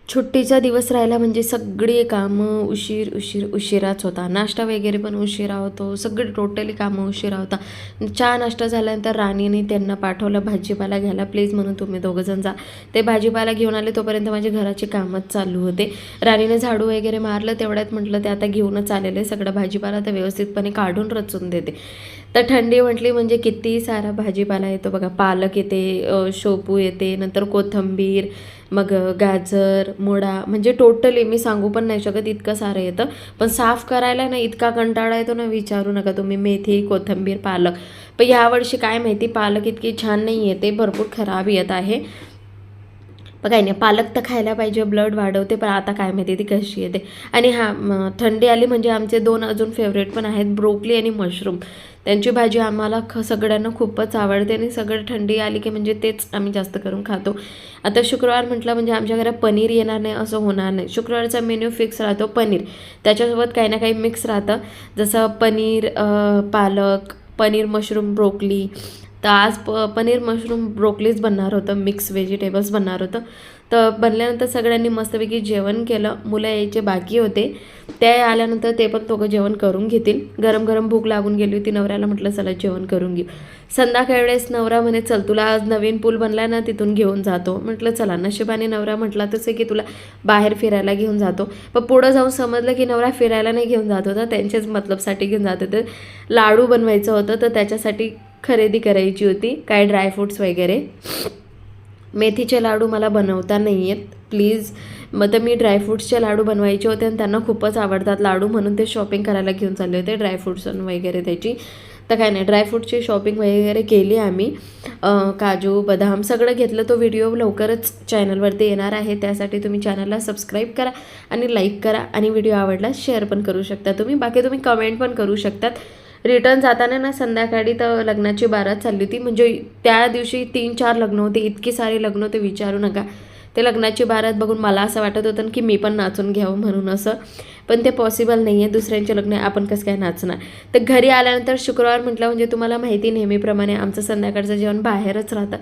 सुट्टीचा दिवस राहिला म्हणजे सगळी कामं उशिराच होता. नाश्ता वगैरे पण उशिरा होतो. सगळे टोटली कामं उशिरा होता. चहा नाश्ता झाल्यानंतर राणीने त्यांना पाठवलं भाजीपाला घ्यायला, प्लीज म्हणून तुम्ही दोघंजण जा. ते भाजीपाला घेऊन आले, तोपर्यंत माझे घराचे कामच चालू होते. राणीने झाडू वगैरे मारलं, तेवढ्यात म्हटलं ते आता घेऊनच आलेले सगळं भाजीपाला, तर व्यवस्थितपणे काढून रचून देते. तर थंडी म्हटली म्हणजे किती सारा भाजीपाला येतो बघा. पालक येते, शेपू येते, नंतर कोथिंबीर, मग गाजर, मुळा, म्हणजे टोटली मी सांगू पण नाही शकत इतकं सारं येतं. पण साफ करायला ना इतका कंटाळा येतो ना, विचारू नका तुम्ही. मेथी, कोथिंबीर, पालक. पण यावर्षी काय माहिती पालक इतकी छान नाही येते, भरपूर खराब येत आहे. पण काही नाही, पालक तर खायला पाहिजे, ब्लड वाढवते, पण आता काय माहिती ती कशी येते. आणि हां, थंडी आली म्हणजे आमचे दोन अजून फेवरेट पण आहेत, ब्रोकली आणि मशरूम. त्यांची भाजी आम्हाला सगळ्यांना खूपच आवडते आणि सगळं थंडी आली की म्हणजे तेच आम्ही जास्त करून खातो. आता शुक्रवार म्हटलं म्हणजे आमच्या घरात पनीर येणार नाही असं होणार नाही. शुक्रवारचा मेन्यू फिक्स राहतो पनीर, त्याच्यासोबत काही ना काही मिक्स राहतं. जसं पनीर, पालक, पनीर मशरूम, ब्रोकली. तर आज पनीर मशरूम ब्रोकलीच बनणार होतं, मिक्स व्हेजिटेबल्स बनणार होतं. तर बनल्यानंतर सगळ्यांनी मस्तपैकी जेवण केलं. मुलं यायचे बाकी होते, ते आल्यानंतर ते पण दोघं जेवण करून घेतील. गरम गरम भूक लागून गेली होती. नवऱ्याला म्हटलं चला जेवण करून घेऊ. संध्याकाळी वेळेस नवरा म्हणे चल तुला आज नवीन पूल बनला ना तिथून घेऊन जातो. म्हटलं चला, नशिबाने नवरा म्हटला तसं की तुला बाहेर फिरायला घेऊन जातो. पण पुढं जाऊन समजलं की नवरा फिरायला नाही घेऊन जात होता, त्यांच्याच मतलबसाठी घेऊन जात होते. लाडू बनवायचं होतं, तर त्याच्यासाठी खरेदी करायची होती, काय ड्रायफ्रूट्स वगैरे. मेथीचे लाडू मला बनवता नाही आहेत, प्लीज. मग तर मी ड्रायफ्रूट्सचे लाडू बनवायचे होते आणि त्यांना खूपच आवडतात लाडू, म्हणून ते शॉपिंग करायला घेऊन चालले होते ड्रायफ्रूट्स वगैरे त्याची. तर काय नाही, ड्रायफ्रूटची शॉपिंग वगैरे केली आम्ही. काजू बदाम सगळं घेतलं. तो व्हिडिओ लवकरच चॅनलवरती येणार आहे, त्यासाठी तुम्ही चॅनलला सबस्क्राईब करा आणि लाईक करा. आणि व्हिडिओ आवडल्यास शेअर पण करू शकता तुम्ही. बाकी तुम्ही कमेंट पण करू शकतात. रिटर्न जाताना ना संध्याकाळी तर लग्नाची बारात चालली होती, म्हणजे त्या दिवशी 3-4 लग्न होते, इतकी सारी लग्न होते विचारू नका. ते लग्नाची बारात बघून मला असं वाटत होतं की मी पण नाचून घ्यावं म्हणून असं, पण ते पॉसिबल नाही आहे. दुसऱ्यांचे लग्न आपण कसं काय नाचणार. तर घरी आल्यानंतर शुक्रवार म्हटलं म्हणजे तुम्हाला माहिती, नेहमीप्रमाणे आमचं संध्याकाळचं जेवण बाहेरच राहतं.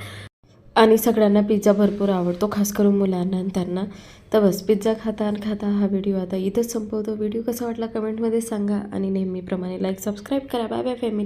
आणि सगळ्यांना पिझ्झा भरपूर आवडतो, खास करून मुलांना आणि त्यांना. तर बस पिझ्झा खाता आणि खाता हा व्हिडिओ आता इथंच संपवतो. व्हिडिओ कसा वाटला कमेंटमध्ये सांगा आणि नेहमीप्रमाणे लाईक सबस्क्राईब करा. Bye bye family.